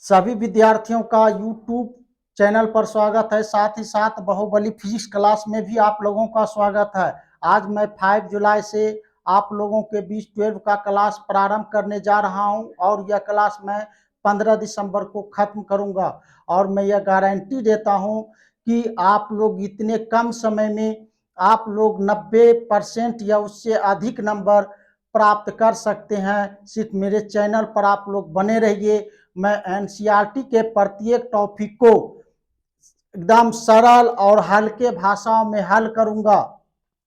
सभी विद्यार्थियों का यूट्यूब चैनल पर स्वागत है। साथ ही साथ बाहुबली फिजिक्स क्लास में भी आप लोगों का स्वागत है। आज मैं 5 जुलाई से आप लोगों के बीच 12 का क्लास प्रारंभ करने जा रहा हूं और यह क्लास मैं 15 दिसंबर को खत्म करूंगा। और मैं यह गारंटी देता हूं कि आप लोग इतने कम समय में आप लोग 90% या उससे अधिक नंबर प्राप्त कर सकते हैं। सिर्फ मेरे चैनल पर आप लोग बने रहिए। मैं एनसीईआरटी के प्रत्येक टॉपिक को एकदम सरल और हल्के भाषाओं में हल करूंगा।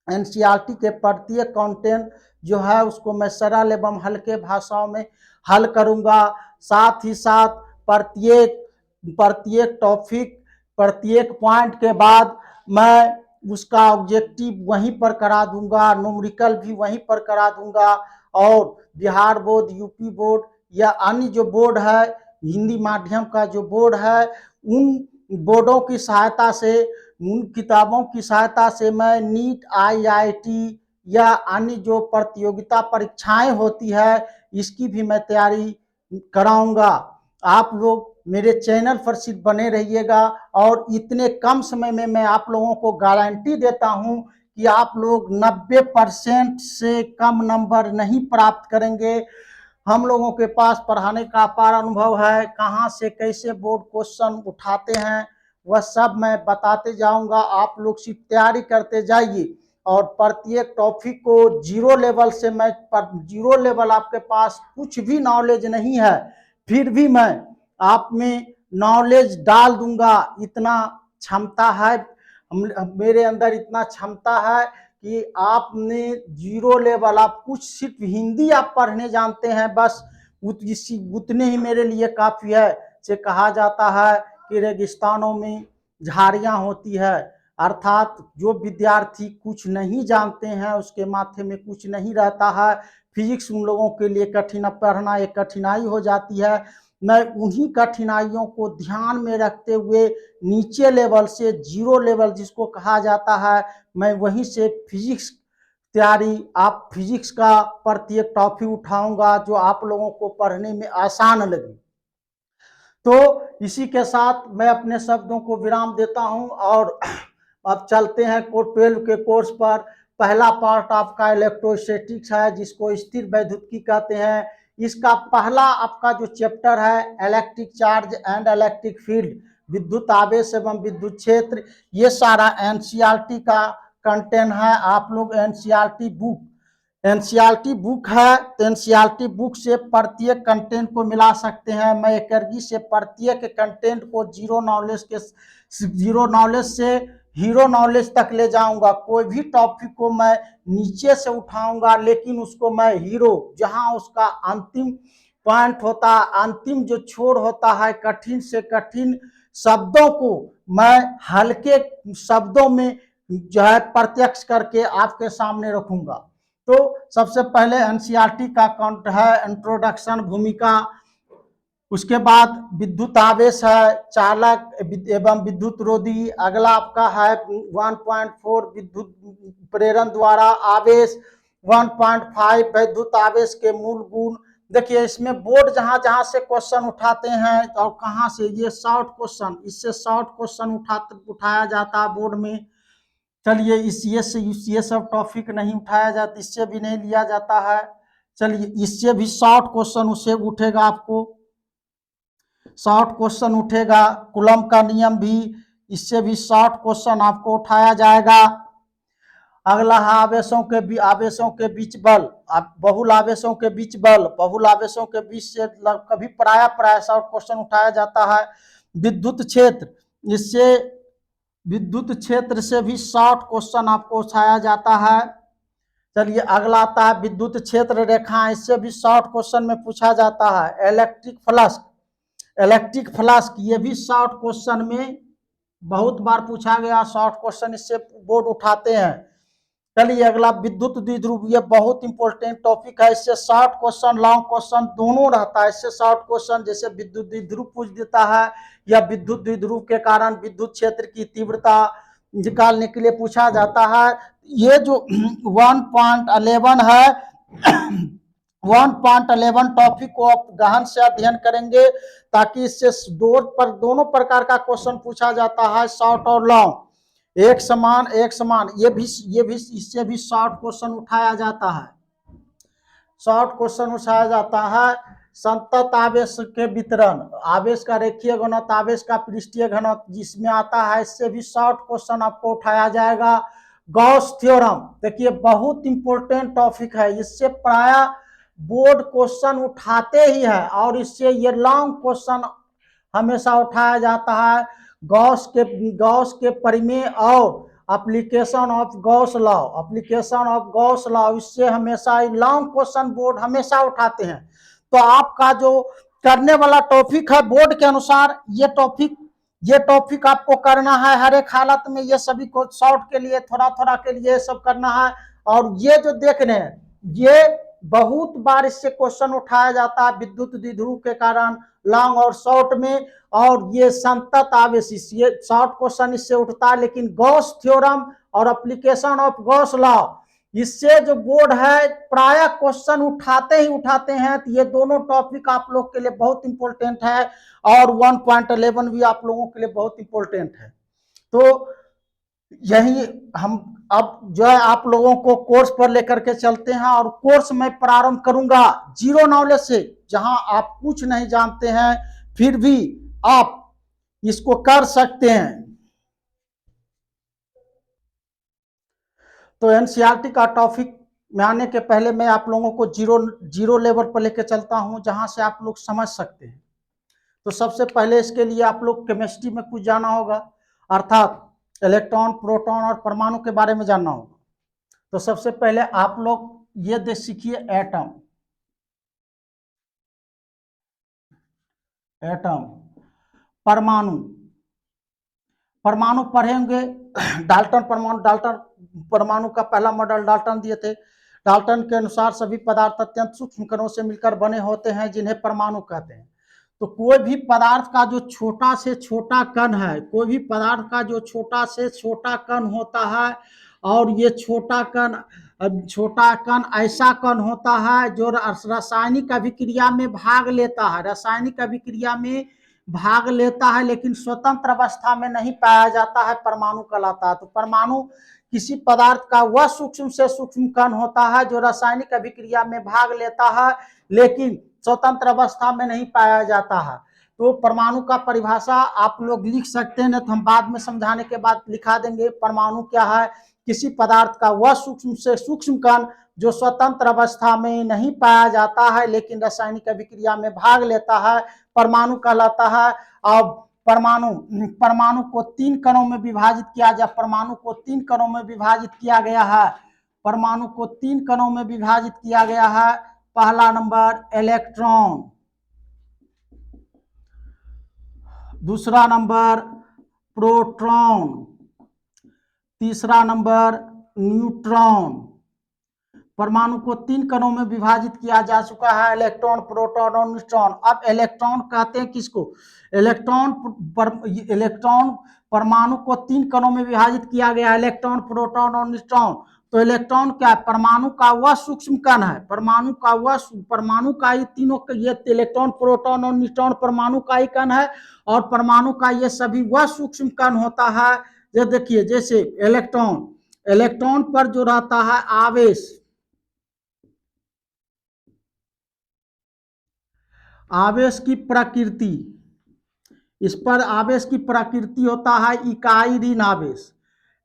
एनसीईआरटी के प्रत्येक कंटेंट जो है उसको मैं सरल एवं हल्के भाषाओं में हल करूंगा। साथ ही साथ प्रत्येक प्रत्येक टॉपिक प्रत्येक पॉइंट के बाद मैं उसका ऑब्जेक्टिव वहीं पर करा दूंगा, न्यूमेरिकल भी वहीं पर करा दूंगा। और बिहार बोर्ड, यूपी बोर्ड या अन्य जो बोर्ड है, हिंदी माध्यम का जो बोर्ड है, उन बोर्डों की सहायता से, उन किताबों की सहायता से मैं नीट, आईआईटी या अन्य जो प्रतियोगिता परीक्षाएं होती है इसकी भी मैं तैयारी कराऊंगा। आप लोग मेरे चैनल पर सिर्फ बने रहिएगा और इतने कम समय में मैं आप लोगों को गारंटी देता हूं कि आप लोग 90% से कम नंबर नहीं प्राप्त करेंगे। हम लोगों के पास पढ़ाने का अपार अनुभव है। कहाँ से कैसे बोर्ड क्वेश्चन उठाते हैं वह सब मैं बताते जाऊंगा। आप लोग सिर्फ तैयारी करते जाइए और प्रत्येक टॉपिक को जीरो लेवल से मैं जीरो लेवल, आपके पास कुछ भी नॉलेज नहीं है फिर भी मैं आप में नॉलेज डाल दूंगा। इतना क्षमता है, मेरे अंदर इतना क्षमता है कि आपने जीरो लेवल, आप कुछ सिर्फ हिंदी आप पढ़ने जानते हैं बस, उतने ही मेरे लिए काफ़ी है। से कहा जाता है कि रेगिस्तानों में झाड़ियाँ होती है, अर्थात जो विद्यार्थी कुछ नहीं जानते हैं उसके माथे में कुछ नहीं रहता है। फिजिक्स उन लोगों के लिए कठिन, पढ़ना एक कठिनाई हो जाती है। मैं उन्हीं कठिनाइयों को ध्यान में रखते हुए नीचे लेवल से, जीरो लेवल जिसको कहा जाता है, मैं वहीं से फिजिक्स तैयारी, आप फिजिक्स का प्रत्येक टॉपिक उठाऊंगा जो आप लोगों को पढ़ने में आसान लगे। तो इसी के साथ मैं अपने शब्दों को विराम देता हूं और अब चलते हैं 12 के कोर्स पर। पहला पार्ट आपका इलेक्ट्रोस्टैटिक्स है जिसको स्थिर वैद्युतिकी कहते हैं। इसका पहला आपका जो चैप्टर है electric charge and electric field, विद्युत आवेश एवं विद्युत क्षेत्र, ये सारा एनसीईआरटी का कंटेंट है। आप लोग एनसीईआरटी बुक है तो एनसीईआरटी बुक से प्रत्येक कंटेंट को मिला सकते हैं। मैं एकर्गी से प्रत्येक कंटेंट को जीरो नॉलेज से हीरो नॉलेज तक ले जाऊंगा। कोई भी टॉपिक को मैं नीचे से उठाऊंगा लेकिन उसको मैं हीरो, जहां उसका अंतिम पॉइंट होता है, अंतिम जो छोर होता है, कठिन से कठिन शब्दों को मैं हल्के शब्दों में जो है प्रत्यक्ष करके आपके सामने रखूंगा। तो सबसे पहले एनसीईआरटी का काउंट है इंट्रोडक्शन, भूमिका, उसके बाद विद्युत आवेश है, चालक एवं विद्युत रोधी। अगला आपका है 1.4 विद्युत प्रेरण द्वारा आवेश, 1.5 विद्युत आवेश के मूल गुण। देखिए इसमें बोर्ड जहां जहां से क्वेश्चन उठाते हैं और कहां से, ये शॉर्ट क्वेश्चन, इससे शॉर्ट क्वेश्चन उठाया जाता है बोर्ड में। चलिए ये सब टॉपिक नहीं उठाया जाता, इससे भी नहीं लिया जाता है। चलिए इससे भी शॉर्ट क्वेश्चन उससे उठेगा, आपको शॉर्ट क्वेश्चन उठेगा। कूलम का नियम भी, इससे भी शॉर्ट क्वेश्चन आपको उठाया जाएगा। अगला है आवेशों के बीच बल, बहुल आवेशों के बीच बल, बहुल आवेशों के बीच से कभी प्राय शॉर्ट क्वेश्चन उठाया जाता है। विद्युत क्षेत्र, इससे विद्युत क्षेत्र से भी शॉर्ट क्वेश्चन आपको उठाया जाता है। चलिए अगला आता है विद्युत क्षेत्र रेखा, इससे भी शॉर्ट क्वेश्चन में पूछा जाता है। इलेक्ट्रिक फ्लक्स ये भी शॉर्ट क्वेश्चन में बहुत बार पूछा गया, शॉर्ट क्वेश्चन इससे बोर्ड उठाते हैं। चलिए अगला विद्युत द्विध्रुव, ये बहुत इंपॉर्टेंट टॉपिक है, इससे शॉर्ट क्वेश्चन लॉन्ग क्वेश्चन दोनों रहता है। इससे शॉर्ट क्वेश्चन जैसे विद्युत द्विध्रुव पूछ देता है या विद्युत द्विध्रुव के कारण विद्युत क्षेत्र की तीव्रता निकालने के लिए पूछा जाता है। ये जो 1.11 है 1.11 टॉपिक को आप गहन से अध्ययन करेंगे, ताकि इससे दोनों प्रकार का क्वेश्चन पूछा जाता है, शॉर्ट और लॉन्ग, एक समान। ये भी इससे भी शॉर्ट क्वेश्चन उठाया जाता है, शॉर्ट क्वेश्चन उठाया जाता है। संतत आवेश के वितरण, आवेश का रेखीय घनत्व, आवेश का पृष्ठीय घनत्व जिसमें आता है, इससे भी शॉर्ट क्वेश्चन आपको उठाया जाएगा। गॉस थ्योरम, देखिए बहुत इंपॉर्टेंट टॉपिक है, इससे प्राय बोर्ड क्वेश्चन उठाते ही है, और इससे ये लॉन्ग क्वेश्चन हमेशा उठाया जाता है। गॉस के परिमेय और application of Gauss law, application of Gauss law, इससे हमेशा लॉन्ग क्वेश्चन बोर्ड हमेशा उठाते हैं। तो आपका जो करने वाला टॉपिक है बोर्ड के अनुसार, ये टॉपिक आपको करना है हर एक हालत में, ये सभी को शॉर्ट के लिए, थोड़ा थोड़ा के लिए सब करना है। और ये जो देख रहे हैं, ये बहुत बार इससे क्वेश्चन उठाया जाता है विद्युत द्विध्रुव के कारण, लॉन्ग और शॉर्ट में। और ये संतत आवेश, ये शॉर्ट क्वेश्चन इससे उठता है, लेकिन गॉस थ्योरम और एप्लीकेशन ऑफ गॉस लॉ, इससे जो बोर्ड है प्राय क्वेश्चन उठाते ही उठाते हैं। तो ये दोनों टॉपिक आप लोग के लिए बहुत इंपॉर्टेंट है, और 1.11 भी आप लोगों के लिए बहुत इंपॉर्टेंट है। तो यही हम अब जो है आप लोगों को कोर्स पर लेकर के चलते हैं, और कोर्स मैं प्रारंभ करूंगा जीरो नॉलेज से, जहां आप कुछ नहीं जानते हैं फिर भी आप इसको कर सकते हैं। तो एनसीईआरटी का टॉपिक में आने के पहले मैं आप लोगों को जीरो लेवल पर लेकर चलता हूं, जहां से आप लोग समझ सकते हैं। तो सबसे पहले इसके लिए आप लोग केमिस्ट्री में कुछ जाना होगा, अर्थात इलेक्ट्रॉन, प्रोटॉन और परमाणु के बारे में जानना होगा। तो सबसे पहले आप लोग ये देख सीखिए, एटम, एटम, परमाणु, परमाणु पढ़ेंगे डाल्टन परमाणु, डाल्टन परमाणु का पहला मॉडल डाल्टन दिए थे। डाल्टन के अनुसार सभी पदार्थ अत्यंत सूक्ष्म कणों से मिलकर बने होते हैं, जिन्हें परमाणु कहते हैं। तो कोई भी पदार्थ का जो छोटा से छोटा कण है, कोई भी पदार्थ का जो छोटा से छोटा कण होता है, और ये छोटा कण ऐसा कण होता है जो रासायनिक अभिक्रिया में भाग लेता है, रासायनिक अभिक्रिया में भाग लेता है, लेकिन स्वतंत्र अवस्था में नहीं पाया जाता है, परमाणु कहलाता है। तो परमाणु किसी पदार्थ का वह सूक्ष्म से सूक्ष्म कण होता है जो रासायनिक अभिक्रिया में भाग लेता है, लेकिन स्वतंत्र अवस्था में नहीं पाया जाता है। तो परमाणु का परिभाषा आप लोग लिख सकते हैं, तो हम बाद में समझाने के बाद लिखा देंगे। परमाणु क्या है? किसी पदार्थ का वह सूक्ष्म से सूक्ष्म कण जो स्वतंत्र अवस्था में नहीं पाया जाता है, लेकिन रासायनिक अभिक्रिया में भाग लेता है, परमाणु कहलाता है। अब परमाणु को 3 कणों में विभाजित किया जाए, परमाणु को 3 कणों में विभाजित किया गया है, परमाणु को 3 कणों में विभाजित किया गया है। पहला नंबर इलेक्ट्रॉन, दूसरा नंबर प्रोटॉन, तीसरा नंबर न्यूट्रॉन। परमाणु को 3 कणों में विभाजित किया जा चुका है, इलेक्ट्रॉन, प्रोटॉन और न्यूट्रॉन। अब इलेक्ट्रॉन कहते हैं किसको? इलेक्ट्रॉन परमाणु को 3 कणों में विभाजित किया गया, इलेक्ट्रॉन, प्रोटॉन और न्यूट्रॉन। तो इलेक्ट्रॉन क्या है? परमाणु का वह सूक्ष्म कण है, परमाणु का ही तीनों, ये इलेक्ट्रॉन, प्रोटॉन और न्यूट्रॉन परमाणु का ही कण है, और परमाणु का ये सभी वह सूक्ष्म कण होता है। ये देखिए, जैसे इलेक्ट्रॉन पर जो रहता है आवेश, आवेश की प्रकृति, इस पर आवेश की प्रकृति होता है इकाई ऋण आवेश।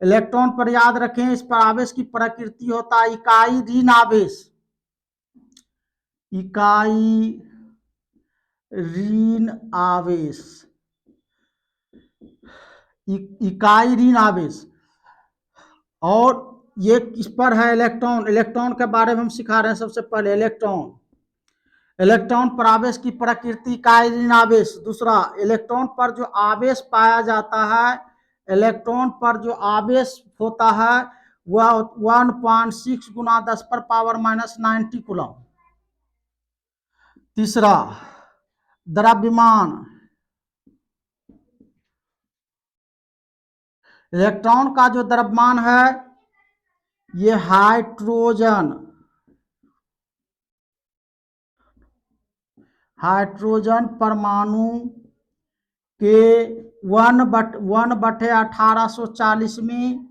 इलेक्ट्रॉन पर याद रखें, इस पर आवेश की प्रकृति होता है इकाई ऋण आवेश, इकाई ऋण आवेश, इकाई ऋण आवेश। और ये किस पर है? इलेक्ट्रॉन, इलेक्ट्रॉन के बारे में हम सिखा रहे हैं। सबसे पहले इलेक्ट्रॉन पर आवेश की प्रकृति इकाई ऋण आवेश। दूसरा, इलेक्ट्रॉन पर जो आवेश पाया जाता है, इलेक्ट्रॉन पर जो आवेश होता है वह 1.6 गुना 10⁻⁻90 कूलम। तीसरा, द्रव्यमान, इलेक्ट्रॉन का जो द्रव्यमान है ये हाइड्रोजन, हाइड्रोजन परमाणु के 1/1840 में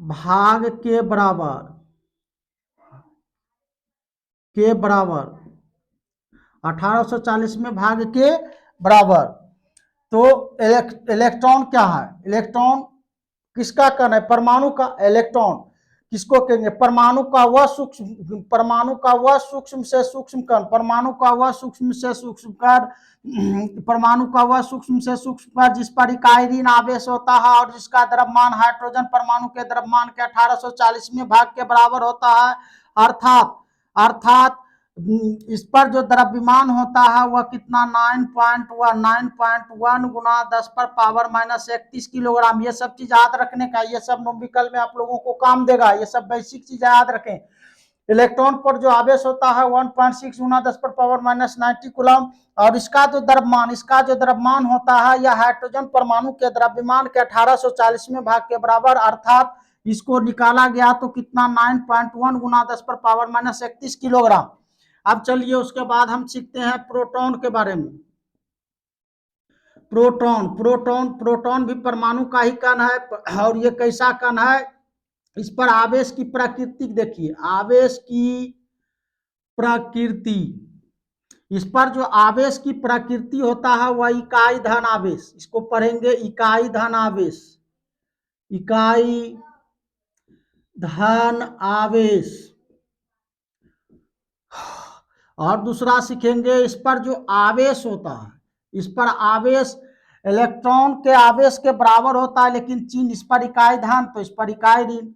भाग के बराबर 1840 में भाग के बराबर। तो इलेक्ट्रॉन क्या है? इलेक्ट्रॉन किसका कण है? परमाणु का। इलेक्ट्रॉन किसको कहेंगे? परमाणु का वह सूक्ष्म से सूक्ष्म कण, परमाणु का वह सूक्ष्म से सूक्ष्म कण, परमाणु का वह सूक्ष्म से सूक्ष्म कण जिस पर इकाई ऋण आवेश होता है और जिसका द्रव्यमान हाइड्रोजन परमाणु के द्रव्यमान के 1840वें भाग के बराबर होता है। अर्थात इस पर जो द्रव्यमान होता है वह कितना? 9.1 गुना 10⁻⁻31 किलोग्राम। ये सब चीज याद रखने का, ये सब न्यूमेरिकल में आप लोगों को काम देगा, ये सब बेसिक चीज याद रखें। इलेक्ट्रॉन पर जो आवेश होता है 1.6 गुना 10⁻⁻90 कूलम, और इसका जो द्रव्यमान होता है यह हाइड्रोजन परमाणु के द्रव्यमान के 1840वें भाग के बराबर। अर्थात इसको निकाला गया तो कितना? 9.1 गुना 10⁻31 किलोग्राम। अब चलिए उसके बाद हम सीखते हैं प्रोटॉन के बारे में। प्रोटॉन भी परमाणु का ही कण है। और ये कैसा कण है? इस पर आवेश की प्रकृति देखिए, आवेश की प्रकृति, इस पर जो आवेश की प्रकृति होता है वह इकाई धन आवेश, इसको पढ़ेंगे इकाई धन आवेश, इकाई धन आवेश। और दूसरा सीखेंगे इस पर जो आवेश होता है, इस पर आवेश इलेक्ट्रॉन के आवेश के बराबर होता है, लेकिन चिन्ह इस पर इकाई धन तो इस पर इकाई ऋण,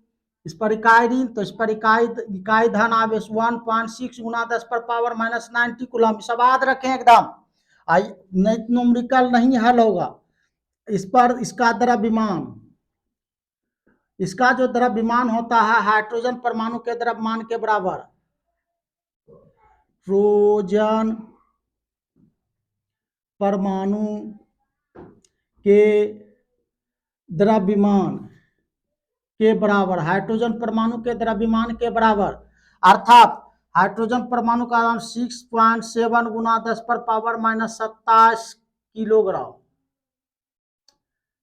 इस पर इकाई ऋण तो इस पर इकाई धन आवेश 1.6 गुना 10⁻⁻90 कूलम। सब याद रखें एकदम, नहीं न्यूमेरिकल नहीं हल होगा। इस पर इसका द्रव्यमान, इसका जो द्रव्यमान होता है हाइड्रोजन परमाणु के द्रव्यमान के बराबर। हाइड्रोजन परमाणु के द्रव्यमान के बराबर, हाइड्रोजन परमाणु के द्रव्यमान के बराबर। अर्थात हाइड्रोजन परमाणु का 6.7 गुना 10⁻⁻27 किलोग्राम,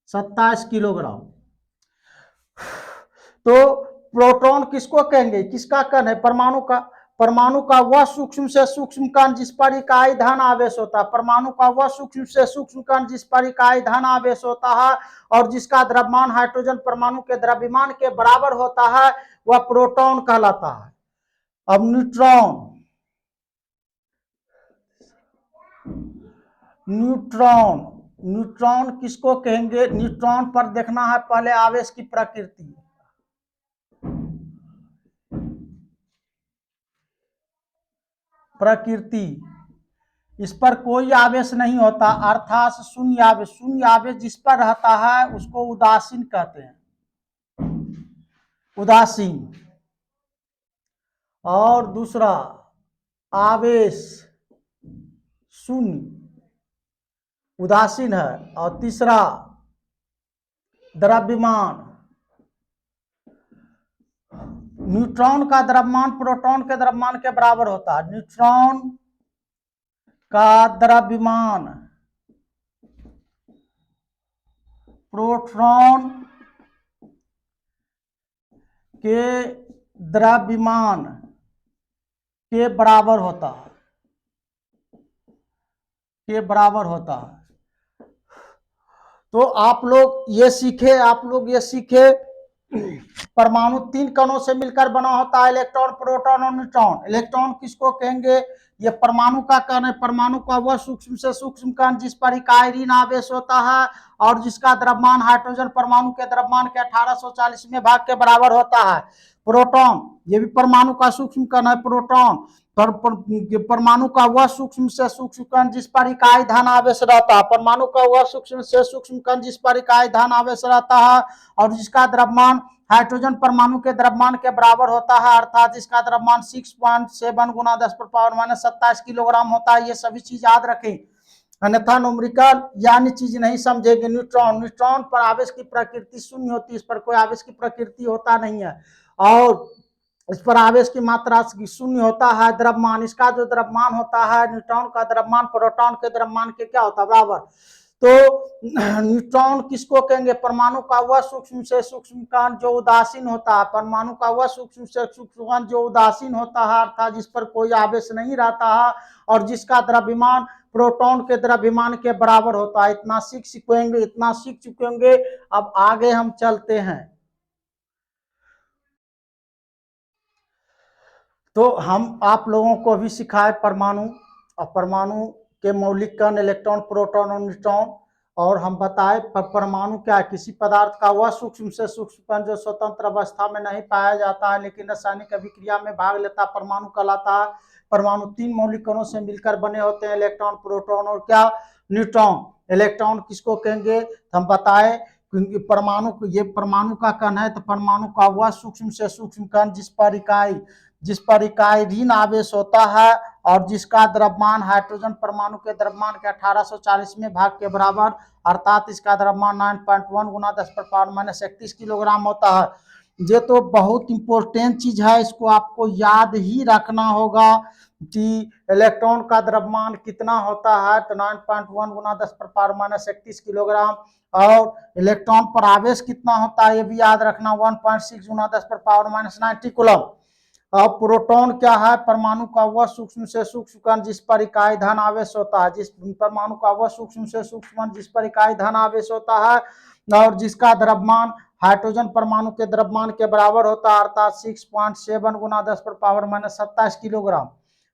27 किलोग्राम। तो प्रोटॉन किसको कहेंगे? किसका कण है? परमाणु का। परमाणु का वह सूक्ष्म से सूक्ष्म कण जिस पर इकाई धन आवेश होता है, परमाणु का वह सूक्ष्म से सूक्ष्म कण जिस पर इकाई धन आवेश होता है और जिसका द्रव्यमान हाइड्रोजन परमाणु के द्रव्यमान के बराबर होता है वह प्रोटॉन कहलाता है। अब न्यूट्रॉन किसको कहेंगे? न्यूट्रॉन पर देखना है पहले आवेश की प्रकृति, इस पर कोई आवेश नहीं होता, अर्थात शून्य आवेश। शून्य आवेश जिस पर रहता है उसको उदासीन कहते हैं, उदासीन। और दूसरा आवेश शून्य, उदासीन है। और तीसरा द्रव्यमान, न्यूट्रॉन का द्रव्यमान प्रोटॉन के द्रव्यमान के बराबर होता है। न्यूट्रॉन का द्रव्यमान प्रोटॉन के द्रव्यमान के बराबर होता है, के बराबर होता है। तो आप लोग ये सीखे परमाणु 3 कणों से मिलकर बना होता है, इलेक्ट्रॉन, प्रोटॉन और न्यूट्रॉन। इलेक्ट्रॉन किसको कहेंगे? ये परमाणु का कण है। परमाणु का वह सूक्ष्म से सूक्ष्म कण जिस पर इकाई ऋण आवेश होता है और जिसका द्रव्यमान हाइड्रोजन परमाणु के द्रव्यमान के 1840वें भाग के बराबर होता है। प्रोटॉन ये भी परमाणु का सूक्ष्म कण है। प्रोटॉन परमाणु का वह सूक्ष्म से सूक्ष्म कण जिस पर इकाई धन आवेश रहता है, परमाणु का वह सूक्ष्म से सूक्ष्म कण जिस पर इकाई धन आवेश रहता है और जिसका द्रव्यमान हाइड्रोजन परमाणु के द्रव्यमान के बराबर होता है, अर्थात इसका द्रव्यमान 6.7 गुना 10⁻⁻27 किलोग्राम होता है। ये सभी चीज याद रखें, अन्यथा न्यूमेरिकल यानी चीज नहीं समझेंगे। न्यूट्रॉन पर आवेश की प्रकृति शून्य होती है, इस पर कोई आवेश की प्रकृति होता नहीं है। और इस पर आवेश की मात्रा शून्य होता है। द्रव्यमान, इसका जो द्रव्यमान होता है, न्यूट्रॉन का द्रव्यमान प्रोटॉन के द्रव्यमान के क्या होता है, बराबर। तो न्यूट्रॉन किसको कहेंगे, परमाणु का वह सूक्ष्म से सूक्ष्म कण जो उदासीन होता है, परमाणु का वह सूक्ष्म से सूक्ष्म कण जो उदासीन होता है, अर्थात जिस पर कोई आवेश नहीं रहता है और जिसका द्रव्यमान प्रोटॉन के द्रव्यमान के बराबर होता है। इतना सीख चुकेंगे, इतना सीख चुकेंगे। अब आगे हम चलते हैं। तो हम आप लोगों को भी सिखाए परमाणु और परमाणु के मौलिक कण इलेक्ट्रॉन, प्रोटॉन और न्यूट्रॉन। और हम बताए परमाणु क्या है, किसी पदार्थ का वह सूक्ष्म से सूक्ष्म कण जो स्वतंत्र अवस्था में नहीं पाया जाता है लेकिन रासायनिक अभिक्रिया में भाग लेता, परमाणु कहलाता है। परमाणु 3 मौलिक कणों से मिलकर बने होते हैं, इलेक्ट्रॉन, प्रोटॉन और क्या, न्यूट्रॉन। इलेक्ट्रॉन किसको कहेंगे, हम बताए क्योंकि परमाणु, ये परमाणु का कण है तो परमाणु का वह सूक्ष्म से सूक्ष्म कण जिस पर इकाई ऋण आवेश होता है और जिसका द्रव्यमान हाइड्रोजन परमाणु के द्रव्यमान के 1840वें भाग के बराबर, अर्थात इसका द्रव्यमान 9.1 गुना 10⁻31 किलोग्राम होता है। ये तो बहुत इंपॉर्टेंट चीज है, इसको आपको याद ही रखना होगा कि इलेक्ट्रॉन का द्रव्यमान कितना होता है, तो 9.1 गुना 10⁻31 किलोग्राम। और इलेक्ट्रॉन पर आवेश कितना होता है ये भी याद रखना, 1.6 गुना 10⁻90 कूलम। अब प्रोटॉन क्या है, परमाणु का वह सूक्ष्म से सूक्ष्म कण जिस पर इकाई धन आवेश होता है, जिस परमाणु का वह सूक्ष्म से सूक्ष्म कण जिस पर इकाई धन आवेश होता है और जिसका द्रव्यमान हाइड्रोजन परमाणु के द्रव्यमान के बराबर होता है, अर्थात 6.7 गुना 10⁻27 किलोग्राम।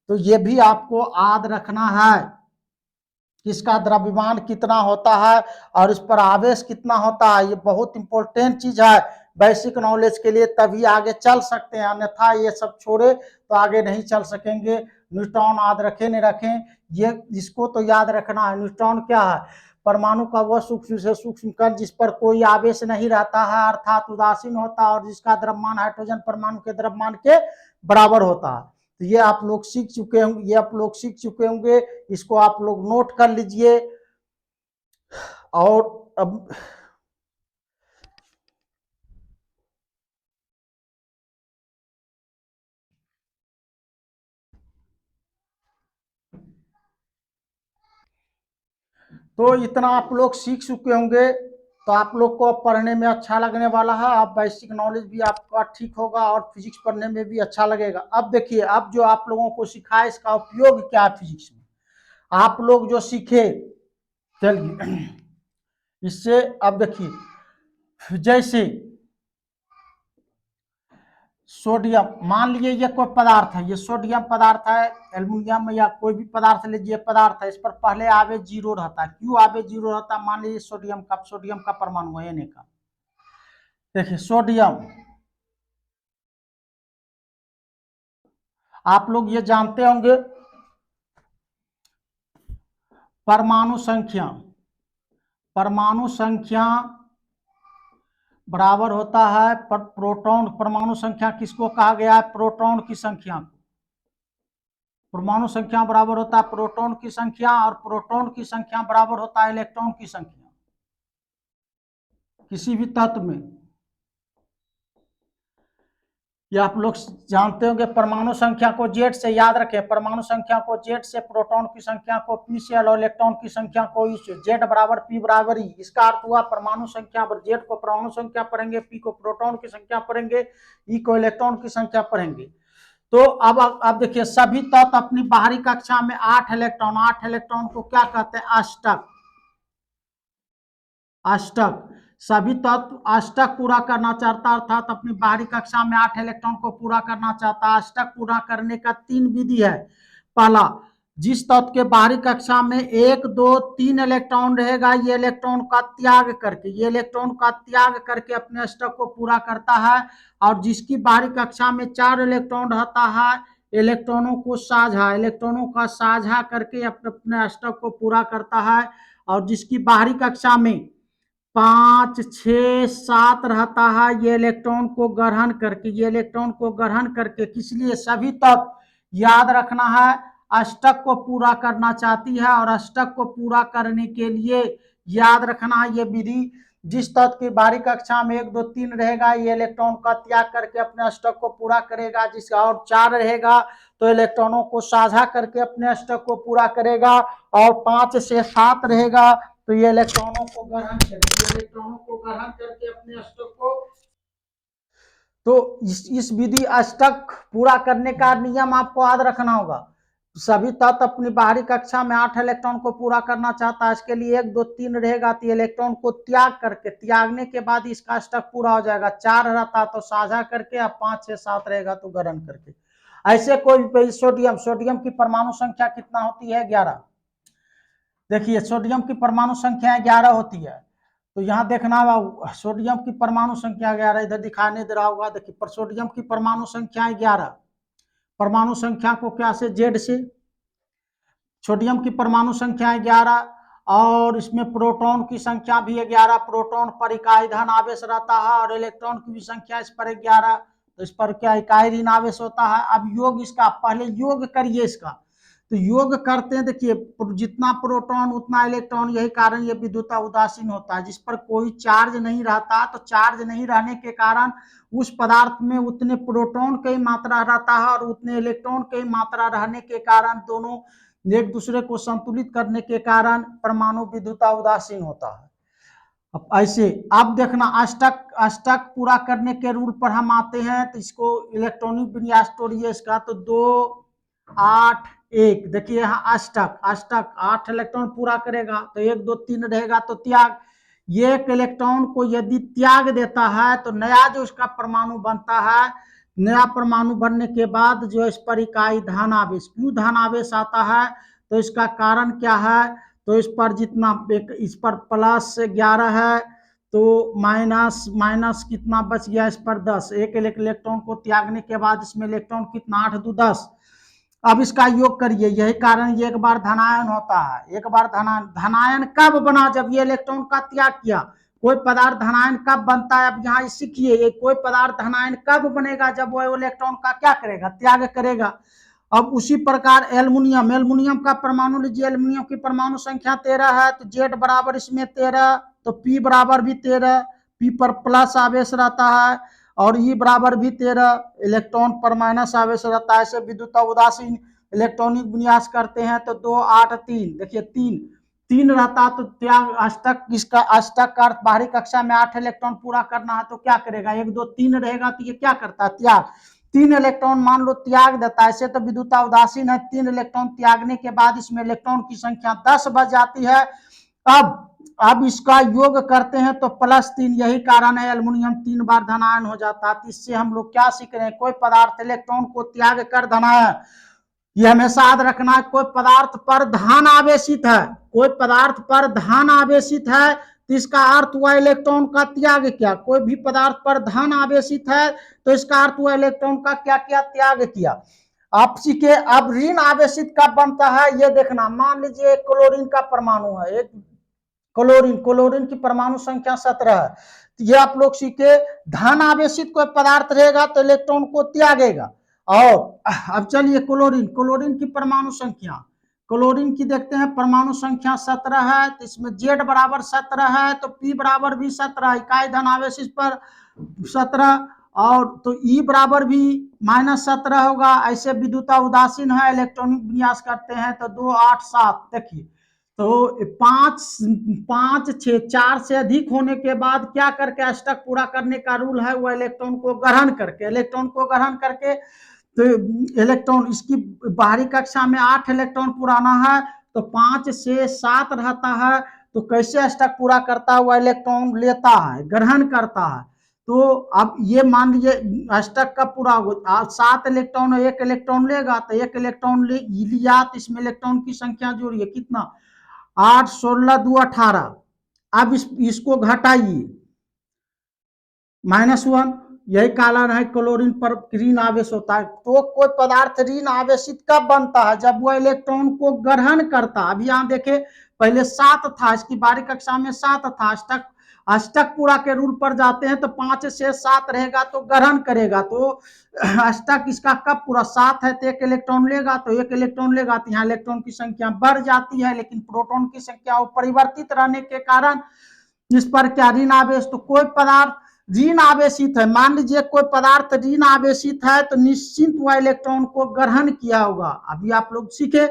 तो ये भी आपको याद रखना है, किसका द्रव्यमान कितना होता है और इस पर आवेश कितना होता है। ये बहुत इंपॉर्टेंट चीज है बेसिक नॉलेज के लिए, तभी आगे चल सकते हैं, अन्यथा ये सब छोड़े तो आगे नहीं चल सकेंगे। न्यूट्रॉन याद रखें नहीं रखें, ये इसको तो याद रखना है। न्यूट्रॉन क्या है, परमाणु का वह सूक्ष्म से सूक्ष्म कण जिस पर कोई आवेश नहीं रहता है, अर्थात उदासीन होता है और जिसका द्रव्यमान हाइड्रोजन परमाणु के द्रव्यमान के बराबर होता है। तो ये आप लोग सीख चुके होंगे, इसको आप लोग नोट कर लीजिए। और अब तो इतना आप लोग सीख चुके होंगे, तो आप लोग को पढ़ने में अच्छा लगने वाला है। आप बेसिक नॉलेज भी आपका ठीक होगा और फिजिक्स पढ़ने में भी अच्छा लगेगा। अब देखिए, अब जो आप लोगों को सिखाया इसका उपयोग क्या है फिजिक्स में, आप लोग जो सीखे, चलिए इससे अब देखिए, जैसे सोडियम, मान लीजिए ये कोई पदार्थ है, ये सोडियम पदार्थ है, एल्युमिनियम या कोई भी पदार्थ लीजिए, पदार्थ है, इस पर पहले आवेश जीरो रहता है। क्यों आवेश जीरो रहता है, मान लीजिए सोडियम का परमाणु है Na का। देखिए सोडियम, आप लोग ये जानते होंगे परमाणु संख्या बराबर होता है प्रोटॉन। परमाणु संख्या किसको कहा गया है, प्रोटॉन की संख्या को। परमाणु संख्या बराबर होता है प्रोटॉन की संख्या और प्रोटॉन की संख्या बराबर होता है इलेक्ट्रॉन की संख्या किसी भी तत्व में। ये आप लोग जानते होंगे, परमाणु संख्या को जेड से याद रखें, परमाणु संख्या को जेड से, प्रोटॉन की संख्या को पी से और इलेक्ट्रॉन की संख्या को ई से। जेड बराबर पी बराबर ई, इसका अर्थ हुआ परमाणु संख्या पर जेड को परमाणु संख्या पढ़ेंगे, पी को प्रोटॉन की संख्या पढ़ेंगे, ई को इलेक्ट्रॉन की संख्या पढ़ेंगे। तो अब देखिए, सभी तत्व अपनी बाहरी कक्षा में 8 इलेक्ट्रॉन को क्या कहते हैं, अष्टक। सभी तत्व अष्टक पूरा करना चाहता है, अर्थात अपनी बाहरी कक्षा में 8 इलेक्ट्रॉन को पूरा करना चाहता है। अष्टक पूरा करने का 3 विधि है। पहला, जिस तत्व के बाहरी कक्षा में 1, 2, 3 इलेक्ट्रॉन रहेगा, ये इलेक्ट्रॉन का त्याग करके अपने अष्टक को पूरा करता है। और जिसकी बाहरी कक्षा में 4 इलेक्ट्रॉन रहता है, इलेक्ट्रॉनों का साझा करके अपने अष्टक को पूरा करता है। और जिसकी बाहरी कक्षा में 5, 6, 7 रहता है, ये इलेक्ट्रॉन को ग्रहण करके किस लिए, सभी तत्व याद रखना है, अष्टक को पूरा करना चाहती है। और अष्टक को पूरा करने के लिए याद रखना है ये विधि, जिस तत्व की बाहरी कक्षा में 1 2 3 रहेगा, ये इलेक्ट्रॉन का त्याग करके अपने अष्टक को पूरा करेगा। जिसका और 4 रहेगा तो इलेक्ट्रॉनों को साझा करके अपने अष्टक को पूरा करेगा। और 5 से 7 रहेगा तो ये इलेक्ट्रॉनों को ग्रहण करके अपने अष्टक को। तो इस विधि अष्टक पूरा करने का नियम आपको याद रखना होगा। सभी तत्व अपनी बाहरी कक्षा में 8 इलेक्ट्रॉन को पूरा करना चाहता है, इसके लिए 1 2 3 रहेगा तो इलेक्ट्रॉन को त्यागने के बाद इसका अष्टक पूरा हो जाएगा। 4 रहता तो साझा करके, अब 5 से 7 रहेगा तो ग्रहण करके। ऐसे कोई सोडियम की परमाणु संख्या कितना होती है? 11। देखिए सोडियम की परमाणु संख्या 11 होती है। तो यहाँ देखना होगा सोडियम की परमाणु संख्या 11, इधर दिखाने दे रहा होगा। देखिए पर सोडियम की परमाणु संख्या 11। परमाणु संख्या को क्या से? जेड से। सोडियम की परमाणु संख्या 11 और इसमें प्रोटॉन की संख्या भी 11। प्रोटॉन पर इकाई धन आवेश रहता है और इलेक्ट्रॉन की भी संख्या इस पर 11। तो इस पर क्या इकाई ऋण आवेश होता है। अब योग इसका, पहले योग करिए इसका। तो योग करते हैं, देखिए जितना प्रोटॉन उतना इलेक्ट्रॉन, यही कारण ये विद्युत उदासीन होता है। जिस पर कोई चार्ज नहीं रहता, तो चार्ज नहीं रहने के कारण उस पदार्थ में उतने प्रोटॉन की मात्रा रहता है और उतने इलेक्ट्रॉन की मात्रा रहने के कारण दोनों एक दूसरे को संतुलित करने के कारण परमाणु विद्युत उदासीन होता है। अब ऐसे आप देखना अष्टक पूरा करने के रूल पर हम आते हैं। तो इसको इलेक्ट्रॉनिक विन्यास तोड़िए इसका, तो 2 8 1। देखिए यहाँ अष्टक 8 इलेक्ट्रॉन पूरा करेगा तो 1 2 3 रहेगा तो त्याग। ये एक इलेक्ट्रॉन को यदि त्याग देता है तो नया जो इसका परमाणु बनता है, नया परमाणु बनने के बाद जो इस पर इकाई धन आवेश, क्यों धन आवेश आता है? तो इसका कारण क्या है? तो इस पर जितना इस पर प्लस 11 है तो माइनस कितना बच गया? इस पर 10। एक इलेक्ट्रॉन को त्यागने के बाद इसमें इलेक्ट्रॉन कितना? 8 2 10। अब इसका योग करिए, यही कारण ये एक बार धनायन होता है। एक बार धनायन कब बना? जब ये इलेक्ट्रॉन का त्याग किया। कोई पदार्थ धनायन कब बनता है? अब यहाँ सीखिए, कोई पदार्थ धनायन कब बनेगा? जब वो इलेक्ट्रॉन का क्या करेगा? त्याग करेगा। अब उसी प्रकार एल्युमिनियम का परमाणु लीजिए। एल्युमिनियम की परमाणु संख्या 13 है तो जेड बराबर इसमें 13, तो पी बराबर भी 13। पी पर प्लस आवेश रहता है और ई बराबर भी 13। इलेक्ट्रॉन पर माइनस आवेश रहता है। ऐसे विद्युत उदासीन इलेक्ट्रॉनिक विन्यास करते हैं तो 2 8 3। देखिए 3 रहता तो त्याग अष्टक, इसका अष्टक का अर्थ बाहरी कक्षा में 8 इलेक्ट्रॉन पूरा करना है तो क्या करेगा? 1 2 3 रहेगा तो ये क्या करता है? त्याग। 3 इलेक्ट्रॉन मान लो त्याग देता है। ऐसे तो विद्युत उदासीन है, 3 इलेक्ट्रॉन त्यागने के बाद इसमें इलेक्ट्रॉन की संख्या 10 बच जाती है। अब इसका योग करते हैं तो +3। यही कारण है एल्युमिनियम 3 बार धनायन हो जाता है। इससे हम लोग क्या सीख रहे हैं? कोई पदार्थ इलेक्ट्रॉन को त्याग कर धनायन, ये हमेशा याद रखना है। कोई पदार्थ पर धन आवेशित है, कोई पदार्थ पर धन आवेशित है तो इसका अर्थ हुआ इलेक्ट्रॉन का त्याग किया। कोई भी पदार्थ पर धन आवेशित है तो इसका अर्थ हुआ इलेक्ट्रॉन का क्या किया? त्याग किया। आप सीखे। अब ऋण आवेशित कब बनता है ये देखना। मान लीजिए क्लोरीन का परमाणु है, एक क्लोरीन की परमाणु संख्या 17 है। तो ये आप लोग सीखे, धन आवेशित कोई पदार्थ रहेगा तो इलेक्ट्रॉन को त्यागेगा। और अब चलिए क्लोरीन की परमाणु संख्या, क्लोरीन की देखते हैं। परमाणु संख्या 17 है तो इसमें जेड बराबर 17 है तो पी बराबर भी 17। इकाई धन आवेश इस पर 17 और तो ई बराबर भी -17 होगा। ऐसे विद्युत उदासीन है, इलेक्ट्रॉनिक विन्यास करते हैं तो 2 8 7। देखिए तो 5 6 4 से अधिक होने के बाद क्या करके अष्टक पूरा करने का रूल है? वह इलेक्ट्रॉन को ग्रहण करके तो इलेक्ट्रॉन इसकी बाहरी कक्षा में 8 इलेक्ट्रॉन पुराना है तो 5 से 7 रहता है। तो कैसे अष्टक पूरा करता है? वह इलेक्ट्रॉन लेता है, ग्रहण करता है। तो अब ये मान लीजिए अष्टक का पूरा 7 इलेक्ट्रॉन, 1 इलेक्ट्रॉन लेगा तो 1 इलेक्ट्रॉन लिया तो इसमें इलेक्ट्रॉन की संख्या जोड़िए कितना? 8 16 2 18। अब इसको घटाइए -1। यही कारण है क्लोरीन पर ऋण आवेश होता है। तो कोई पदार्थ ऋण आवेशित कब बनता है? जब वह इलेक्ट्रॉन को ग्रहण करता। अभी यहाँ देखे पहले 7 था, इसकी बाहरी कक्षा में 7 था। अष्टक पूरा के रूल पर जाते हैं तो 5 से 7 रहेगा तो ग्रहण करेगा। तो अष्टक इसका कब पूरा? 7 है तो 1 इलेक्ट्रॉन लेगा तो 1 इलेक्ट्रॉन लेगा तो यहाँ इलेक्ट्रॉन की संख्या बढ़ जाती है, लेकिन प्रोटॉन की संख्या परिवर्तित रहने के कारण इस पर क्या ऋण आवेश, तो कोई पदार्थ ऋण आवेशित है, मान लीजिए कोई पदार्थ ऋण आवेशित है तो निश्चित वह इलेक्ट्रॉन को ग्रहण किया होगा। अभी आप लोग सीखे।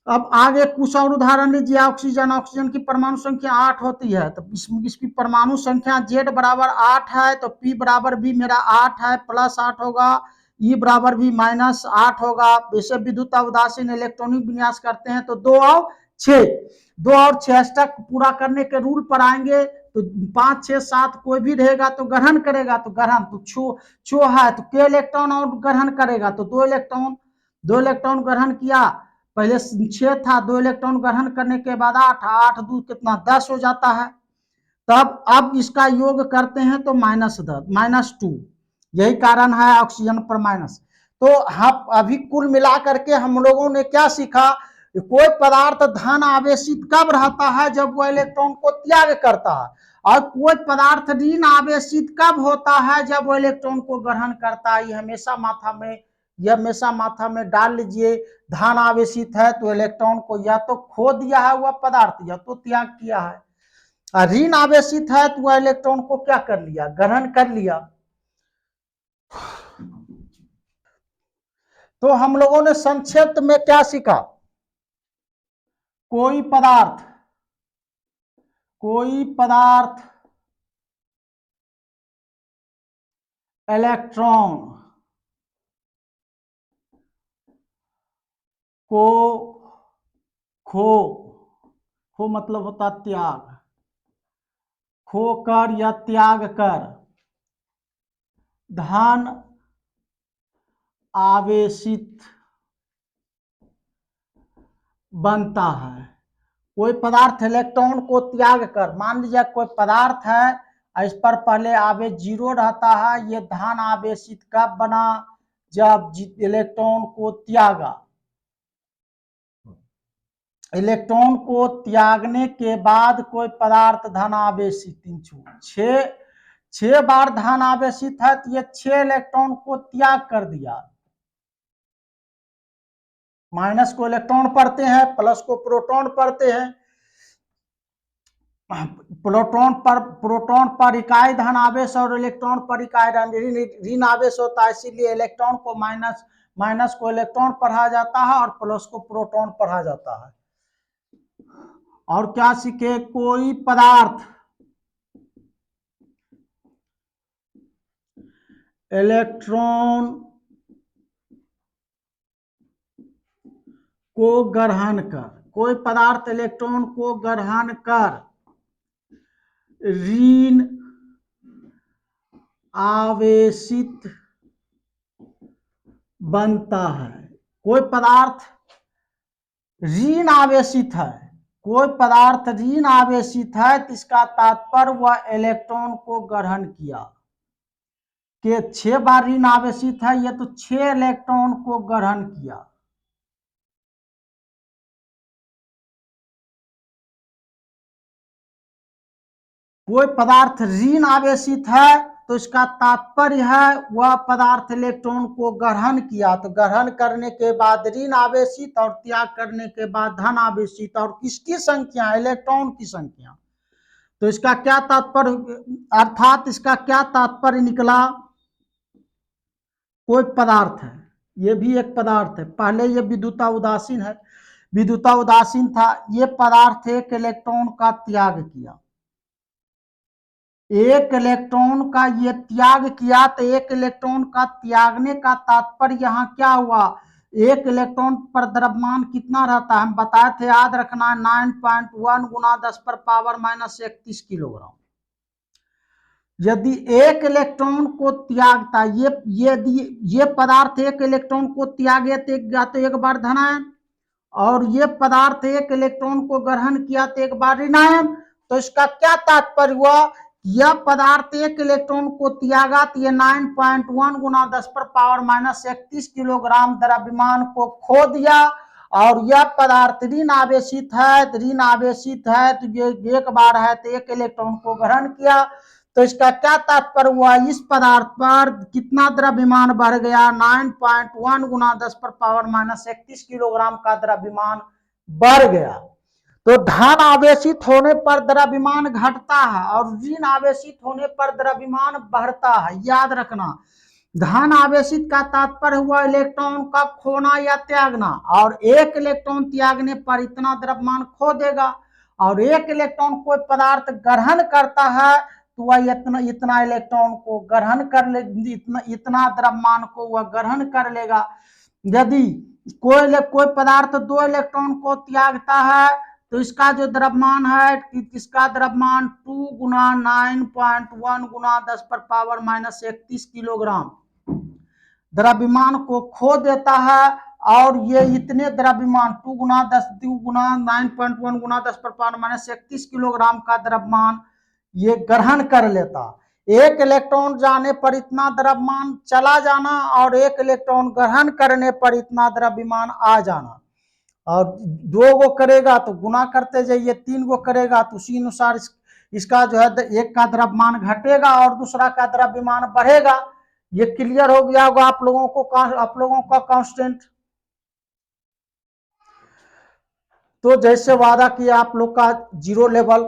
अब आगे कुछ और उदाहरण लीजिए। ऑक्सीजन, ऑक्सीजन की परमाणु संख्या 8 होती है, तो इसकी परमाणु संख्या Z बराबर 8 है, तो P बराबर भी मेरा 8 है, प्लस 8 होगा, E बराबर भी माइनस 8 होगा। वैसे विद्युत उदासीन इलेक्ट्रॉनिक विन्यास करते हैं तो 2 और 6, 2 और 6 तक पूरा करने के रूल पर आएंगे तो 5, 6, 7 कोई भी रहेगा तो ग्रहण करेगा, तो ग्रहण तो छो है तो के इलेक्ट्रॉन और ग्रहण करेगा, तो 2 इलेक्ट्रॉन ग्रहण किया। पहले 6 था, 2 इलेक्ट्रॉन ग्रहण करने के बाद 8, 8 2 कितना 10 हो जाता है। तब अब इसका योग करते हैं तो -2, यही कारण है ऑक्सीजन पर माइनस। तो हम अभी कुल मिला करके हम लोगों ने क्या सीखा, कोई पदार्थ धन आवेशित कब रहता है, जब वह इलेक्ट्रॉन को त्याग करता है, और कोई पदार्थ ऋण आवेशित कब होता है, जब वह इलेक्ट्रॉन को ग्रहण करता है। ये हमेशा माथा में डाल लीजिए। धन आवेशित है तो इलेक्ट्रॉन को या तो खो दिया है वह पदार्थ, या तो त्याग किया है। ऋण आवेशित है तो वह इलेक्ट्रॉन को क्या कर लिया, ग्रहण कर लिया। तो हम लोगों ने संक्षिप्त में क्या सीखा, कोई पदार्थ इलेक्ट्रॉन को खो मतलब होता त्याग, खोकर या त्याग कर धन आवेशित बनता है। कोई पदार्थ इलेक्ट्रॉन को त्याग कर, मान लीजिए कोई पदार्थ है, इस पर पहले आवेश 0 रहता है, ये धन आवेशित कब बना, जब इलेक्ट्रॉन को त्यागा। इलेक्ट्रॉन को त्यागने के बाद कोई पदार्थ धन आवेशित 6 बार धन आवेशित है, तो ये 6 इलेक्ट्रॉन को त्याग कर दिया। माइनस को इलेक्ट्रॉन पढ़ते हैं, प्लस को प्रोटॉन पढ़ते हैं। प्रोटॉन पर इकाई धन आवेश और इलेक्ट्रॉन पर इकाई ऋण आवेश होता है, इसीलिए इलेक्ट्रॉन को माइनस को इलेक्ट्रॉन पढ़ा जाता है और प्लस को प्रोटॉन पढ़ा जाता है। और क्या सीखे, कोई पदार्थ इलेक्ट्रॉन को ग्रहण कर, कोई पदार्थ इलेक्ट्रॉन को ग्रहण कर ऋण आवेशित बनता है। कोई पदार्थ ऋण आवेशित है, कोई पदार्थ ऋण आवेशित है तो इसका तात्पर्य वह इलेक्ट्रॉन को ग्रहण किया। के 6 बार ऋण आवेशित है, यह तो 6 इलेक्ट्रॉन को ग्रहण किया। कोई पदार्थ ऋण आवेशित है तो इसका तात्पर्य है वह पदार्थ इलेक्ट्रॉन को ग्रहण किया। तो ग्रहण करने के बाद ऋण आवेशित और त्याग करने के बाद धन आवेशित, और किसकी संख्या, इलेक्ट्रॉन की संख्या। तो इसका क्या तात्पर्य, अर्थात इसका क्या तात्पर्य निकला, कोई पदार्थ है, ये भी एक पदार्थ है। पहले ये विद्युता उदासीन है, विद्युता उदासीन था, ये पदार्थ एक इलेक्ट्रॉन का त्याग किया। एक इलेक्ट्रॉन का ये त्याग किया, तो एक इलेक्ट्रॉन का त्यागने का तात्पर्य यहाँ क्या हुआ, एक इलेक्ट्रॉन पर द्रव्यमान कितना रहता है, हम बताए थे, याद रखना, 9.1 गुना 10⁻³ किलोग्राम। यदि एक इलेक्ट्रॉन को त्यागता, ये पदार्थ एक इलेक्ट्रॉन को त्यागे तो एक बार धनायन, और ये पदार्थ एक इलेक्ट्रॉन को ग्रहण किया तो एक बार ऋणायन। तो इसका क्या तात्पर्य हुआ, यह पदार्थ एक इलेक्ट्रॉन को त्यागा तो ये 9.1 गुना 10⁻³ किलोग्राम द्रव्यमान को खो दिया, और यह पदार्थ ऋण आवेशित है, तो ये एक बार है तो एक इलेक्ट्रॉन को ग्रहण किया। तो इसका क्या तात्पर्य हुआ, इस पदार्थ पर कितना द्रव्यमान बढ़ गया, 9.1 गुना 10⁻³ किलोग्राम का द्रव्यमान बढ़ गया। तो धन आवेशित होने पर द्रव्यमान घटता है और ऋण आवेशित होने पर द्रव्यमान बढ़ता है, याद रखना। धन आवेशित का तात्पर्य हुआ इलेक्ट्रॉन का खोना या त्यागना, और एक इलेक्ट्रॉन त्यागने पर इतना द्रव्यमान खो देगा, और एक इलेक्ट्रॉन कोई पदार्थ ग्रहण करता है तो वह इतना इलेक्ट्रॉन को ग्रहण कर ले, इतना द्रव्यमान को वह ग्रहण कर लेगा। यदि कोई पदार्थ 2 इलेक्ट्रॉन को त्यागता है तो इसका जो द्रव्यमान है, इसका द्रव्यमान 2 गुना 9.1 गुना 10⁻³ किलोग्राम द्रव्यमान को खो देता है। और ये इतने द्रव्यमान 2 गुना 9.1 गुना 10⁻³ किलोग्राम का द्रव्यमान ये ग्रहण कर लेता। एक इलेक्ट्रॉन जाने पर इतना द्रव्यमान चला जाना और एक इलेक्ट्रॉन ग्रहण करने पर इतना द्रव्यमान आ जाना। और 2 गो करेगा तो गुना करते जाइए, 3 गो करेगा तो उसी अनुसार इसका जो है एक का द्रव्यमान घटेगा और दूसरा का द्रव्यमान बढ़ेगा। ये क्लियर हो गया होगा आप लोगों का कांस्टेंट। तो जैसे वादा किया आप लोग का जीरो लेवल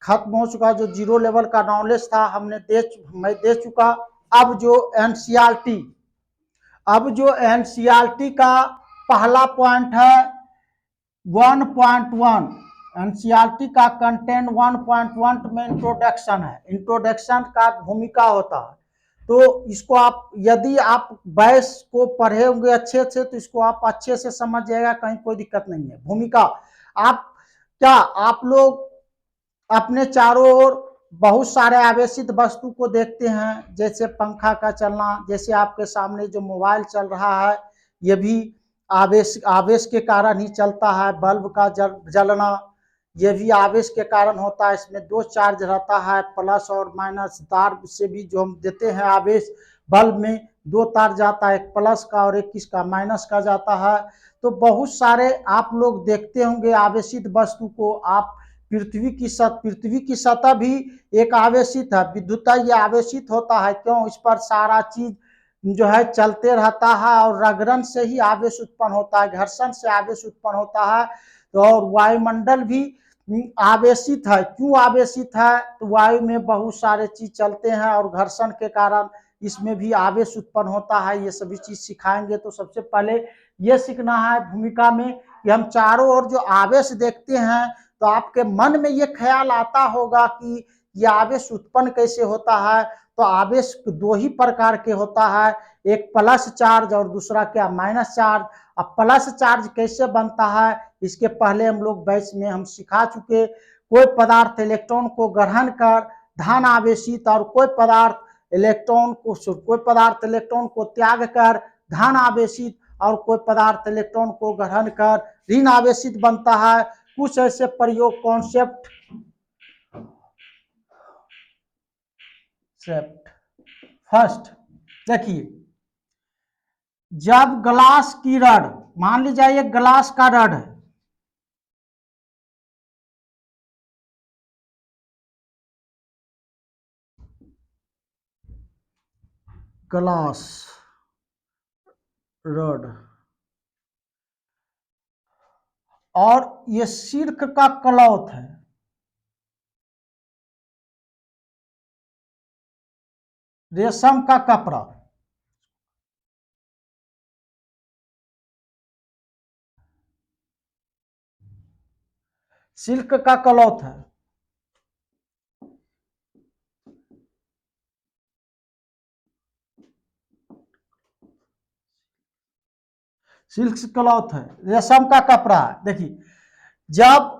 खत्म हो चुका, जो जीरो लेवल का नॉलेज था मैं दे चुका। अब जो एनसीईआरटी का पहला पॉइंट है 1.1, एनसीईआरटी का कंटेंट 1.1 में इंट्रोडक्शन है। इंट्रोडक्शन का भूमिका होता है, तो इसको आप यदि आप बैस को पढ़े होंगे अच्छे से तो इसको आप अच्छे से समझ जाएगा, कहीं कोई दिक्कत नहीं है। भूमिका आप लोग अपने चारों ओर बहुत सारे आवेशित वस्तु को देखते हैं, जैसे पंखा का चलना, जैसे आपके सामने जो मोबाइल चल रहा है ये भी आवेश के कारण ही चलता है। बल्ब का जलना ये भी आवेश के कारण होता है। इसमें 2 चार्ज रहता है, प्लस और माइनस। तार से भी जो हम देते हैं आवेश, बल्ब में 2 तार जाता है, एक प्लस का और एक किसका माइनस का जाता है। तो बहुत सारे आप लोग देखते होंगे आवेशित वस्तु को। आप पृथ्वी की सतह भी एक आवेशित है, विद्युत ये आवेशित होता है। क्यों? इस पर सारा चीज जो है चलते रहता है और रगड़न से ही आवेश उत्पन्न होता है, घर्षण से आवेश उत्पन्न होता है। तो और वायुमंडल भी आवेशित है। क्यों आवेशित है? तो वायु में बहुत सारे चीज चलते हैं और घर्षण के कारण इसमें भी आवेश उत्पन्न होता है। ये सभी चीज सिखाएंगे। तो सबसे पहले ये सीखना है भूमिका में कि हम चारों ओर जो आवेश देखते हैं तो आपके मन में ये ख्याल आता होगा कि ये आवेश उत्पन्न कैसे होता है। तो आवेश 2 ही प्रकार के होता है, एक प्लस चार्ज और दूसरा क्या माइनस चार्ज। अब प्लस चार्ज कैसे बनता है इसके पहले हम लोग बैच में हम सिखा चुके। कोई पदार्थ इलेक्ट्रॉन को ग्रहण कर धन आवेशित और कोई पदार्थ इलेक्ट्रॉन को त्याग कर धन आवेशित और कोई पदार्थ इलेक्ट्रॉन को ग्रहण कर ऋण आवेशित बनता है। कुछ ऐसे प्रयोग कॉन्सेप्ट फर्स्ट देखिए, जब ग्लास की रड, मान लीजिए ये ग्लास का रड है, ग्लास रड, और ये सिल्क का क्लॉथ है, रेशम का कपड़ा। सिल्क का क्लॉथ है, सिल्क क्लॉथ है, रेशम का कपड़ा है। देखिए, जब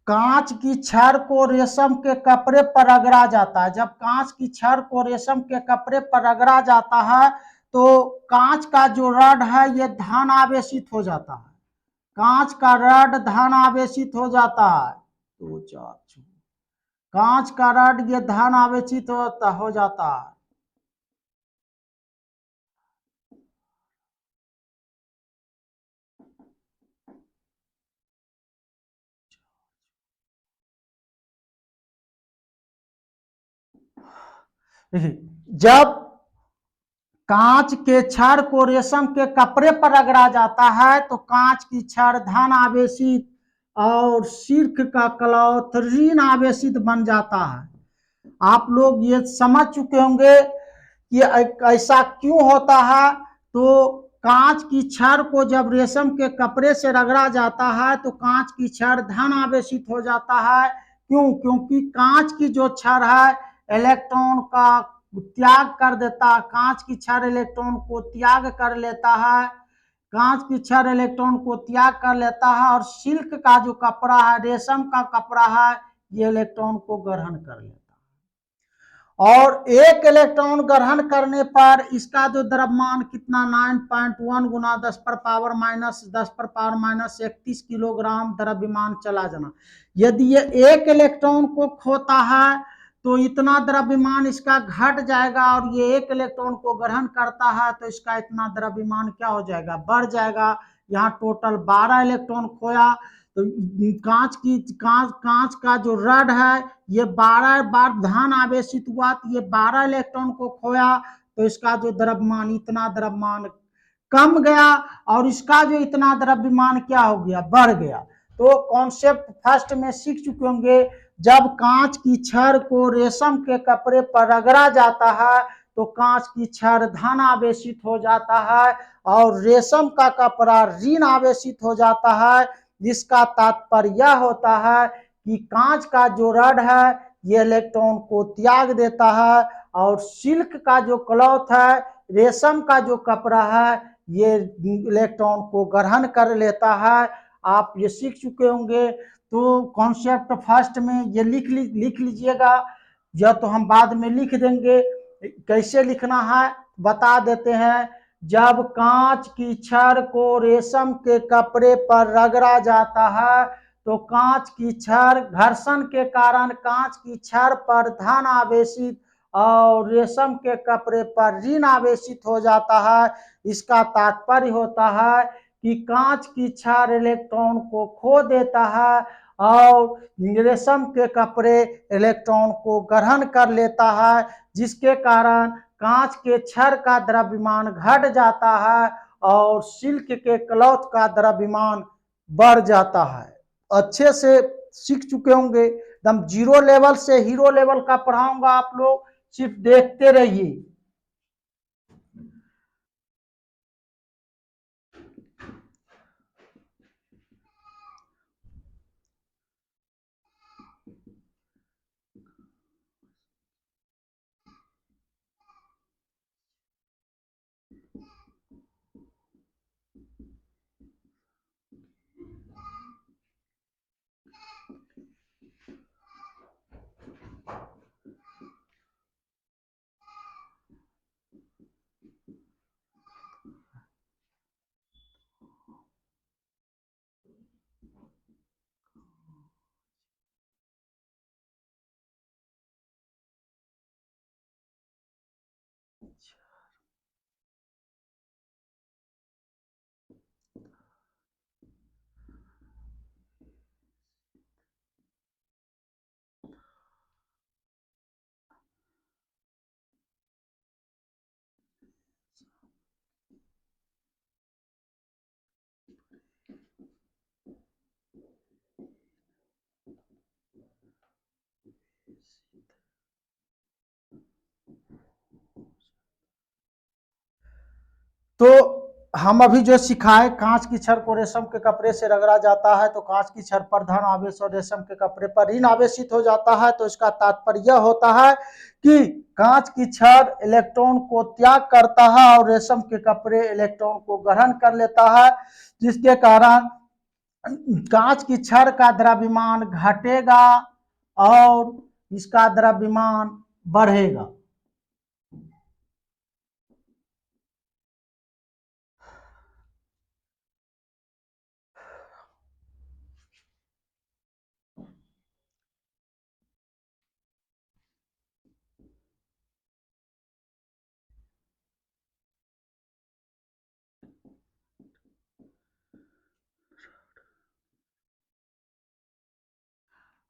कांच की छड़ को रेशम के कपड़े पर रगड़ा जाता है, जब कांच की छड़ को रेशम के कपड़े पर रगड़ा जाता है तो कांच का जो रड है ये धन आवेशित हो जाता है। कांच का रड धन आवेशित हो जाता है। 2 4 कांच का रड ये धन आवेशित हो जाता है। जब कांच के छड़ को रेशम के कपड़े पर रगड़ा जाता है तो कांच की छड़ धन आवेशित और सिल्क का क्लॉथ ऋण आवेशित बन जाता है। आप लोग ये समझ चुके होंगे कि ऐसा क्यों होता है। तो कांच की छड़ को जब रेशम के कपड़े से रगड़ा जाता है तो कांच की छड़ धन आवेशित हो जाता है। क्यों? क्योंकि कांच की जो छड़ है इलेक्ट्रॉन का त्याग कर देता है, कांच की छड़ इलेक्ट्रॉन को त्याग कर लेता है, कांच की छड़ इलेक्ट्रॉन को त्याग कर लेता है और सिल्क का जो कपड़ा है, रेशम का कपड़ा है, ये इलेक्ट्रॉन को ग्रहण कर लेता है। और एक इलेक्ट्रॉन ग्रहण करने पर इसका जो द्रव्यमान कितना 9.1 गुना 10⁻⁻31 किलोग्राम द्रव्यमान चला जाना। यदि ये एक इलेक्ट्रॉन को खोता है तो इतना द्रव्यमान इसका घट जाएगा और ये एक इलेक्ट्रॉन को ग्रहण करता है तो इसका इतना द्रव्यमान क्या हो जाएगा, बढ़ जाएगा। यहाँ टोटल 12 इलेक्ट्रॉन खोया तो कांच का जो रड है ये 12 बार धन आवेशित हुआ तो ये 12 इलेक्ट्रॉन को खोया तो इसका जो द्रव्यमान इतना द्रव्यमान कम गया और इसका जो इतना द्रव्यमान क्या हो गया, बढ़ गया। तो कॉन्सेप्ट फर्स्ट में सीख चुके होंगे। जब कांच की छड़ को रेशम के कपड़े पर रगड़ा जाता है तो कांच की छड़ धन आवेशित हो जाता है और रेशम का कपड़ा ऋण आवेशित हो जाता है। जिसका तात्पर्य यह होता है कि कांच का जो रड है ये इलेक्ट्रॉन को त्याग देता है और सिल्क का जो क्लॉथ है, रेशम का जो कपड़ा है, ये इलेक्ट्रॉन को ग्रहण कर लेता है। आप ये सीख चुके होंगे। तो कॉन्सेप्ट फर्स्ट में ये लिख लीजिएगा, या तो हम बाद में लिख देंगे। कैसे लिखना है बता देते हैं। जब कांच की छड़ को रेशम के कपड़े पर रगड़ा जाता है तो कांच की छड़ घर्षण के कारण कांच की छड़ पर धन आवेशित और रेशम के कपड़े पर ऋण आवेशित हो जाता है। इसका तात्पर्य होता है कि कांच की छड़ इलेक्ट्रॉन को खो देता है और रेशम के कपड़े इलेक्ट्रॉन को ग्रहण कर लेता है, जिसके कारण कांच के छड़ का द्रव्यमान घट जाता है और सिल्क के क्लॉथ का द्रव्यमान बढ़ जाता है। अच्छे से सीख चुके होंगे। एकदम जीरो लेवल से हीरो लेवल का पढ़ाऊंगा, आप लोग सिर्फ देखते रहिए। तो हम अभी जो सिखाए, कांच की छड़ को रेशम के कपड़े से रगड़ा जाता है तो कांच की छड़ पर धन आवेश और रेशम के कपड़े पर ऋण आवेशित हो जाता है। तो इसका तात्पर्य यह होता है कि कांच की छड़ इलेक्ट्रॉन को त्याग करता है और रेशम के कपड़े इलेक्ट्रॉन को ग्रहण कर लेता है, जिसके कारण कांच की छड़ का द्रव्यमान घटेगा और इसका द्रव्यमान बढ़ेगा।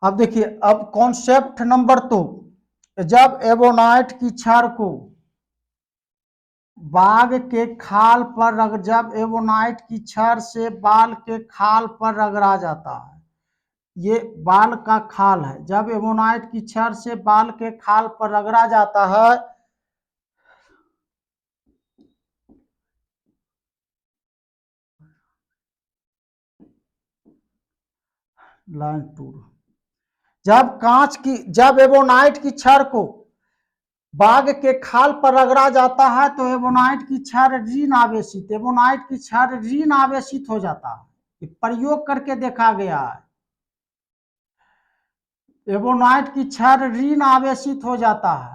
अब देखिए, अब कॉन्सेप्ट नंबर 2, जब एबोनाइट की छड़ को बाघ के खाल पर जब एबोनाइट की छड़ से बाल के खाल पर रगड़ा जाता है ये बाल का खाल है। जब एमोनाइट की छड़ से बाल के खाल पर रगड़ा जाता है, लाइन टूर, जब एबोनाइट की छड़ को बाघ के खाल पर रगड़ा जाता है तो एबोनाइट की छड़ ऋण आवेशित, एबोनाइट की छड़ ऋण आवेशित हो जाता है। ये प्रयोग करके देखा गया है। एबोनाइट की छड़ ऋण आवेशित हो जाता है।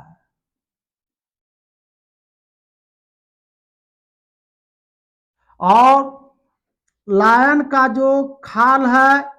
और लायन का जो खाल है,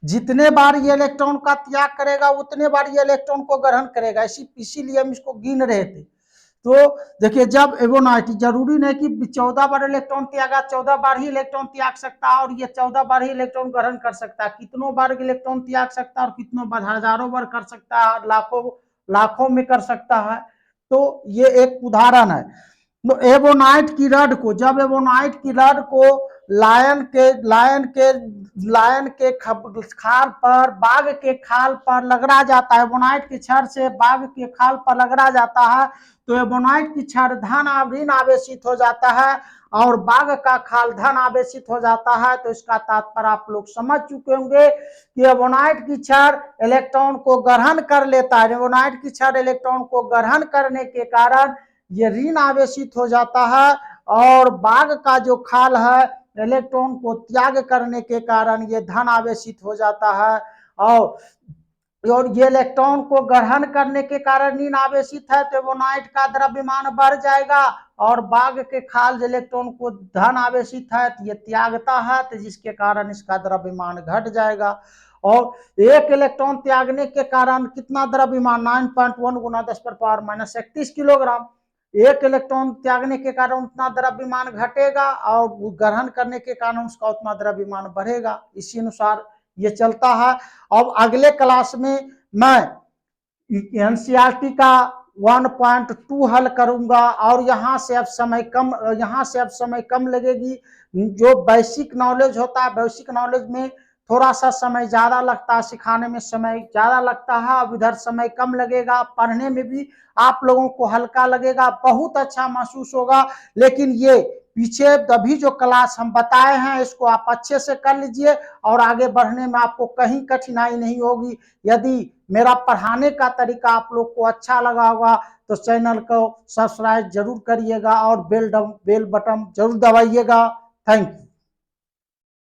जितने बार ये इलेक्ट्रॉन का त्याग करेगा उतने बार ये इलेक्ट्रॉन को ग्रहण करेगा। इसीलिए हम इसको गिन रहे थे। तो देखिए, जब एबोनाइट, जरूरी नहीं कि 14 बार इलेक्ट्रॉन त्यागा, 14 बार ही इलेक्ट्रॉन त्याग सकता है और ये 14 बार ही इलेक्ट्रॉन ग्रहण कर सकता है। कितनों बार इलेक्ट्रॉन त्याग सकता है और कितनों बार, हजारों बार कर सकता है, लाखों लाखों में कर सकता है। तो ये एक उदाहरण है। तो एबोनाइट की रड को, जब एबोनाइट की रड को लायन के खाल पर, बाघ के खाल पर रगड़ा जाता है, एबोनाइट की छड़ से बाघ के खाल पर रगड़ा जाता है, तो एबोनाइट की छड़ धन ऋण आवेशित हो जाता है और बाघ का खाल धन आवेशित हो जाता है। तो इसका तात्पर्य आप लोग समझ चुके होंगे कि एबोनाइट की छड़ इलेक्ट्रॉन को ग्रहण कर लेता है। एबोनाइट की छड़ इलेक्ट्रॉन को ग्रहण करने के कारण ये ऋण आवेशित हो जाता है और बाघ का जो खाल है इलेक्ट्रॉन को त्याग करने के कारण ये धन आवेशित हो जाता है। और ये इलेक्ट्रॉन को ग्रहण करने के कारण ऋण आवेशित है तो एबोनाइट का द्रव्यमान बढ़ जाएगा और बाघ के खाल इलेक्ट्रॉन को धन आवेशित है तो ये त्यागता है, तो जिसके कारण इसका द्रव्यमान घट जाएगा। और एक इलेक्ट्रॉन त्यागने के कारण कितना द्रव्यमान, 9.1 गुना 10⁻⁻31 किलोग्राम। एक इलेक्ट्रॉन त्यागने के कारण उतना द्रव्यमान घटेगा और ग्रहण करने के कारण उसका उतना द्रव्यमान बढ़ेगा। इसी अनुसार ये चलता है। अब अगले क्लास में मैं एनसीईआरटी का 1.2 हल करूंगा और यहाँ से अब समय कम लगेगी। जो बेसिक नॉलेज होता है, बेसिक नॉलेज में थोड़ा सा समय ज्यादा लगता है, सिखाने में समय ज्यादा लगता है। अब इधर समय कम लगेगा, पढ़ने में भी आप लोगों को हल्का लगेगा, बहुत अच्छा महसूस होगा। लेकिन ये पीछे अभी जो क्लास हम बताए हैं इसको आप अच्छे से कर लीजिए और आगे बढ़ने में आपको कहीं कठिनाई नहीं होगी। यदि मेरा पढ़ाने का तरीका आप लोग को अच्छा लगा होगा तो चैनल को सब्सक्राइब जरूर करिएगा और बेल बटन जरूर दबाइएगा। Thank you.